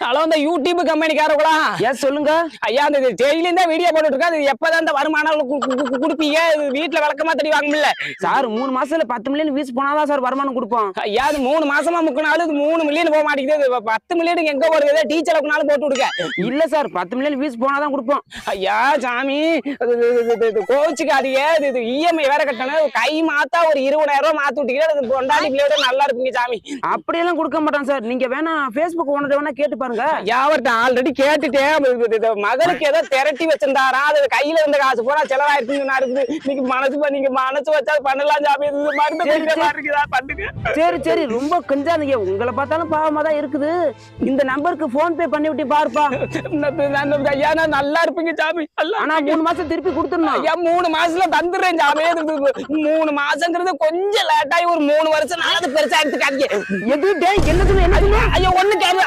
Hello, இந்த YouTube கம்பெனிக்காரங்களா? S சொல்லுங்க. ஐயா, அந்த டெய்லியும் தான் வீடியோ போட்டுட்டு இருக்கா. அது எப்பதான் இந்த வருமானம் குடுப்பீங்க? வீட்டுல விளக்கமா தடி வாங்கல சார் 3 மாசத்துல 10 மில்லியன் வீஸ் போனாதான் சார் வருமானம் கொடுப்போம். ஐயா, அது 3 மாசமா முக்கினாலும் இது 3 மில்லியன் போக மாட்டேங்குது. 10 மில்லியனுக்கு எங்க போறது? டீச்சர் அளவுக்குனாலும் போட்டு விடுங்க. இல்ல சார் 10 மில்லியன் வீஸ் போனாதான் கொடுப்போம். ஐயா சாமி, கோச்சுக்காதீங்க. இது இஎம்ஐ வேற கட்டணும். கை மாத்தா ஒரு 20,000 ரூபாய் மாத்தி விட்டீங்கன்னா பொண்டாடி பிள்ளையோட நல்லா இருப்பீங்க சாமி. அப்படியெல்லாம் கொடுக்க மாட்டான் சார். நீங்க வேணா Facebook ஓனர் வேணா கேட்டு பாருங்க. யாவர்ட்ட ஆல்ரெடி கேட்டுட்டேன். மகனுக்கு ஏதோ திரட்டி வச்சிருந்தாரா, அது கையில இருந்த காசு போனா செலவாயிருக்குன்னு இருக்குது. நீங்க மனசு வச்சா பண்ணலாம் சாமி. பண்ணுங்க. சரி ரொம்ப கொஞ்சாதீங்க. உங்களை பார்த்தாலும் பாவமா தான் இருக்குது. இந்த நம்பருக்கு போன் பே பண்ணி விட்டு பாருப்பா. ஐயா, நான் நல்லா இருப்பீங்க சாமி. ஆனா 3 மாசம் திருப்பி கொடுத்துடணும். ஐயா, 3 மாசத்துல தந்துடுறேன் சாமி. 3 மாசங்கிறது கொஞ்சம் லேட்டாகி ஒரு 3 வருஷம் நாளாவது பெருசா எடுத்துக்காதீங்க. எது என்னது ஐயா, ஒண்ணு கேள்வி